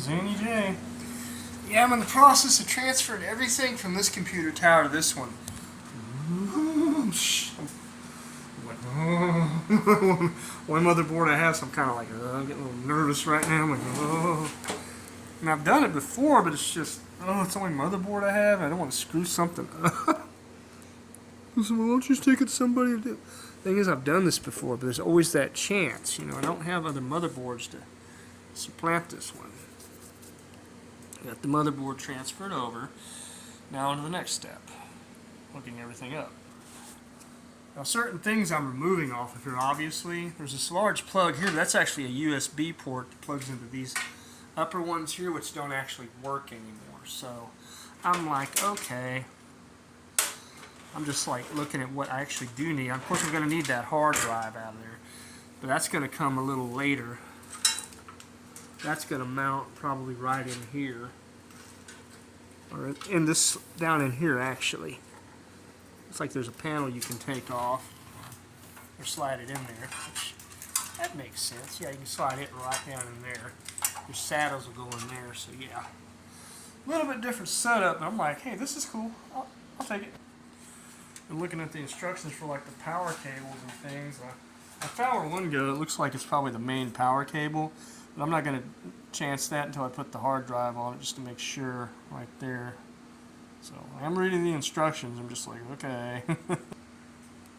Zany J. Yeah, I'm in the process of transferring everything from this computer tower to this one. One motherboard I have, so I'm kind of like, I'm getting a little nervous right now. I'm like, oh. And I've done it before, but it's just, it's the only motherboard I have, and I don't want to screw something up. So why don't you just take it to somebody to do? Thing is, I've done this before, but there's always that chance. I don't have other motherboards to supplant this one. Got the motherboard transferred over. Now on to the next step, hooking everything up. Now certain things I'm removing off of here, obviously. There's this large plug here. That's actually a USB port that plugs into these upper ones here, which don't actually work anymore. So I'm like, okay. I'm just like looking at what I actually do need. Of course, I'm going to need that hard drive out of there. But that's going to come a little later. That's going to mount probably right in here. Or in this, down in here actually. Looks like there's a panel you can take off. Or slide it in there. Which, that makes sense. Yeah, you can slide it right down in there. Your saddles will go in there, so yeah. A little bit different setup, but I'm like, hey, this is cool. I'll take it. And looking at the instructions for like the power cables and things, I found where one goes. It looks like it's probably the main power cable, but I'm not going to chance that until I put the hard drive on it just to make sure right there. So I'm reading the instructions. I'm just like, okay.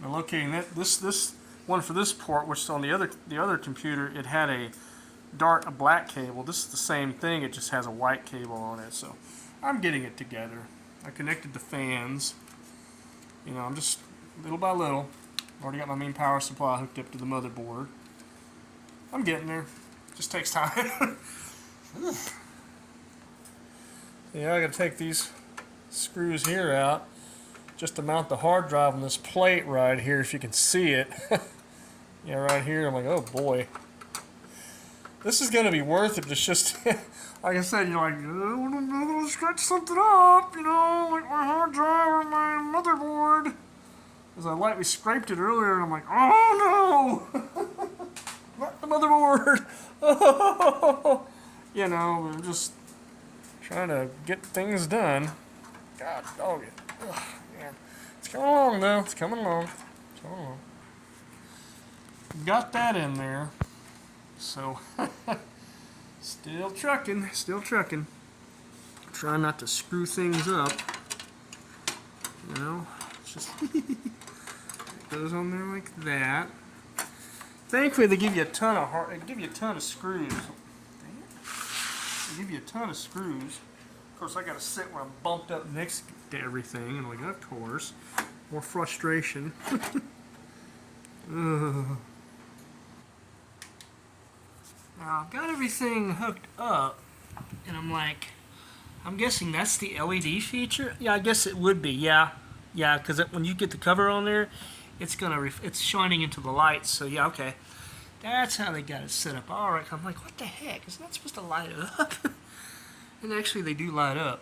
I'm locating this one for this port, which is on the other computer. It had a black cable. This is the same thing. It just has a white cable on it. So I'm getting it together. I connected the fans. I'm just little by little. Already got my main power supply hooked up to the motherboard. I'm getting there. Just takes time. Yeah, I gotta take these screws here out just to mount the hard drive on this plate right here, if you can see it. Yeah, right here. I'm like, oh boy. This is gonna be worth it. It's just, like I said, I'm gonna stretch something up, like my hard drive or my motherboard. As I lightly scraped it earlier, and I'm like, oh no! Not the motherboard! Oh! I'm just trying to get things done. God dog it. Ugh, man. It's coming along though. It's coming along. Got that in there. So, still trucking. Trying not to screw things up. It's just it goes on there like that. Thankfully, they give you a ton of screws. They give you a ton of screws. Of course, I got to sit where I'm bumped up next to everything, and of course, more frustration. Now I've got everything hooked up, and I'm guessing that's the LED feature. Yeah, I guess it would be. Yeah, because when you get the cover on there, it's shining into the lights. So yeah, okay, that's how they got it set up. All right, I'm like, what the heck? Isn't that supposed to light up? And actually, they do light up.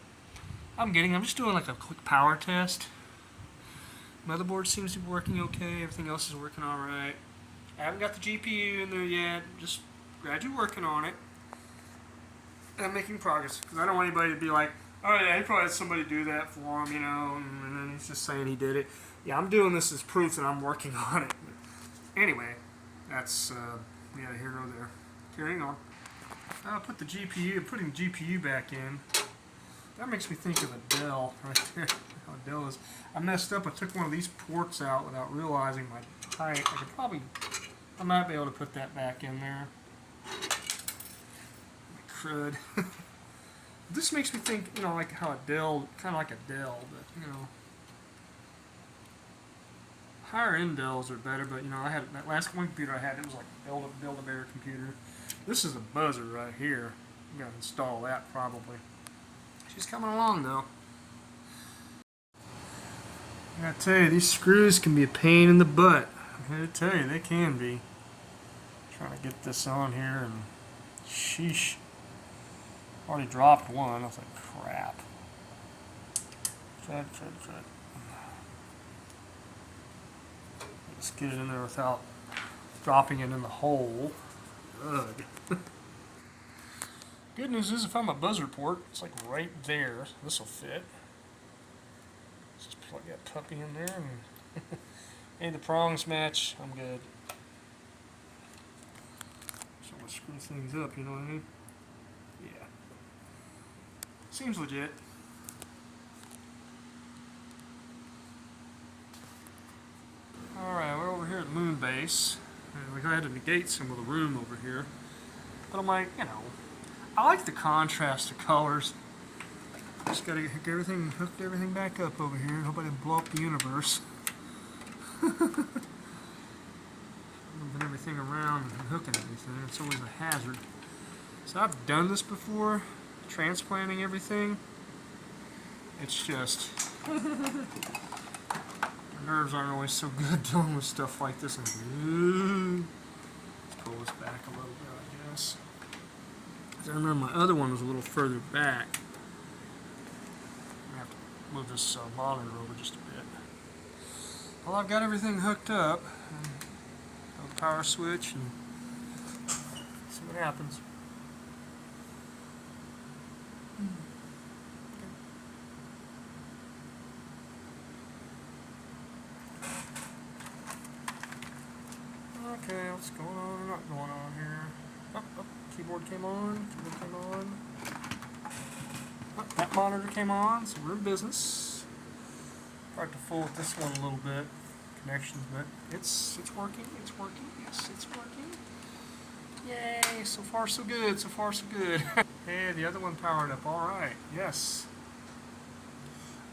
I'm just doing like a quick power test. Motherboard seems to be working okay. Everything else is working all right. I haven't got the GPU in there yet. Just gradually working on it. And I'm making progress because I don't want anybody to be like, oh yeah, he probably had somebody do that for him, and then he's just saying he did it. Yeah, I'm doing this as proof that I'm working on it. But anyway, that's neither here nor there. Carrying on. I'll put putting the GPU back in. That makes me think of a Dell right there. How a Dell is. I messed up. I took one of these ports out without realizing my height. I might be able to put that back in there. Crud. This makes me think, like how a Dell, kind of like a Dell, but, higher end Dells are better, but, I had, that last one computer I had, it was like a Build-A-Bear computer. This is a buzzer right here. I'm going to install that probably. She's coming along, though. I gotta tell you, these screws can be a pain in the butt. I gotta tell you, they can be. Trying to get this on here, and sheesh. Already dropped one. I was like, crap. Crud. Let's get it in there without dropping it in the hole. Ugh. Good news is, if I'm a buzzer port, it's like right there. This will fit. Just plug that puppy in there, and hey, the prongs match. I'm good. So I'm gonna screw things up. You know what I mean? Yeah. Seems legit. Alright, we're over here at the moon base. And we had to negate some of the room over here. But I'm like, you know, I like the contrast of colors. Just gotta hook everything back up over here. Hope I didn't blow up the universe. Moving everything around and hooking everything. It's always a hazard. So I've done this before, transplanting everything. It's just my nerves aren't always so good dealing with stuff like this. Let's pull this back a little bit, I guess. I remember my other one was a little further back. I have to move this monitor over just a bit. Well, I've got everything hooked up. A power switch and see what happens. Okay, what's going on or not going on here? Oh, keyboard came on. Oh, that monitor came on, so we're in business. Tried to fool with this one a little bit, connections, but it's working. Yes, it's working. Yay! So far so good. Hey, the other one powered up. All right. Yes.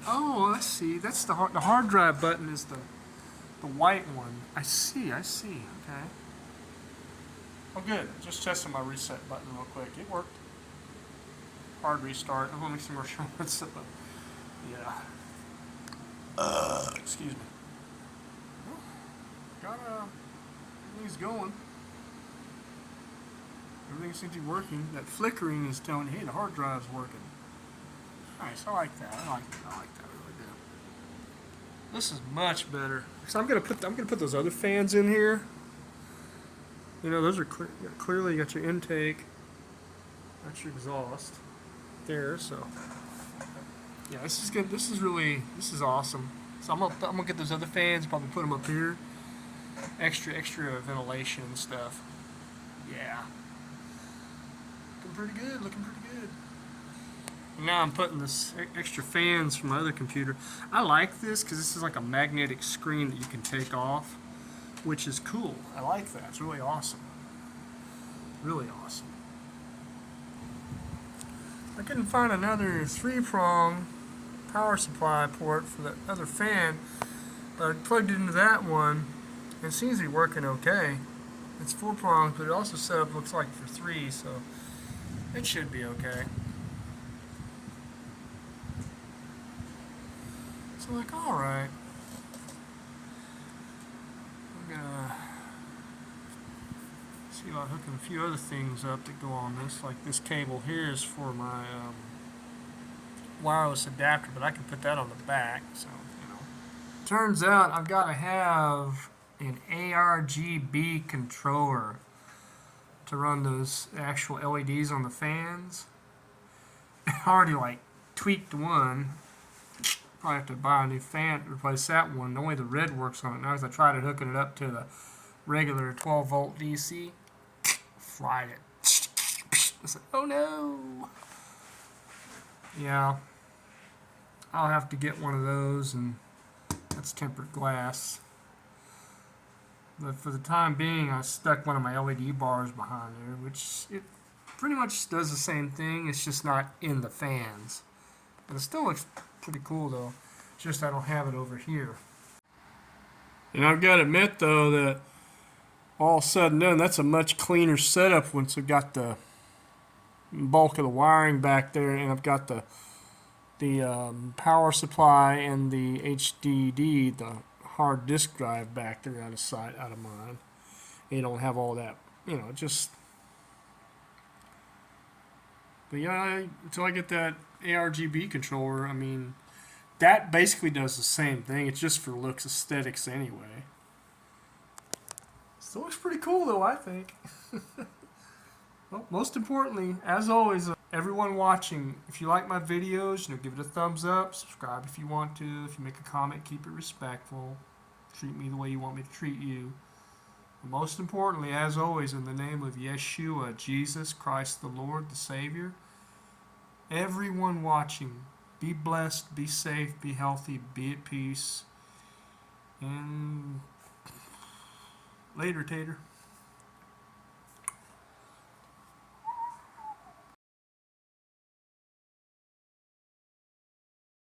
Oh, let's see. That's the hard drive button is the white one. I see. Okay. Oh, good. Just testing my reset button real quick. It worked. Hard restart. I'm gonna make some more sure what's up. Yeah. Excuse me. Everything's going. Everything seems to be working. That flickering is telling you, hey, the hard drive's working. Nice. I like that. I like that. I really do. This is much better. So I'm gonna put those other fans in here. You know, those are clearly you got your intake. That's your exhaust. There. So yeah, this is good. This is awesome. So I'm gonna get those other fans. Probably put them up here. Extra ventilation and stuff. Yeah. Looking pretty good. Now I'm putting this extra fans from my other computer. I like this because this is like a magnetic screen that you can take off, which is cool. I like that. It's really awesome. I couldn't find another 3-prong power supply port for the other fan, but I plugged it into that one. It seems to be working okay. It's 4 prongs, but it also set up looks like for 3, so it should be okay. So like, all right. I'm gonna see about hooking a few other things up that go on this. Like this cable here is for my wireless adapter, but I can put that on the back. So you know. Turns out I've got to have an ARGB controller to run those actual LEDs on the fans. I already like tweaked one. Probably have to buy a new fan to replace that one. Only the red works on it now, because I tried hooking it up to the regular 12 volt DC. Fried it. I said, oh no. Yeah. I'll have to get one of those, and that's tempered glass. But for the time being, I stuck one of my LED bars behind there, which it pretty much does the same thing. It's just not in the fans. But it still looks pretty cool, though. It's just I don't have it over here. And I've got to admit, though, that all said and done, that's a much cleaner setup once I've got the bulk of the wiring back there, and I've got the power supply and the HDD, the hard disk drive back there out of sight, out of mind. And you don't have all that, just. But yeah, until I get that ARGB controller, I mean, that basically does the same thing. It's just for looks, aesthetics anyway. Still looks pretty cool though, I think. Well, most importantly, as always, everyone watching, if you like my videos, give it a thumbs up, subscribe if you want to. If you make a comment, keep it respectful. Treat me the way you want me to treat you. But most importantly, as always, in the name of Yeshua, Jesus Christ the Lord, the Savior, everyone watching, be blessed, be safe, be healthy, be at peace. And later, Tater.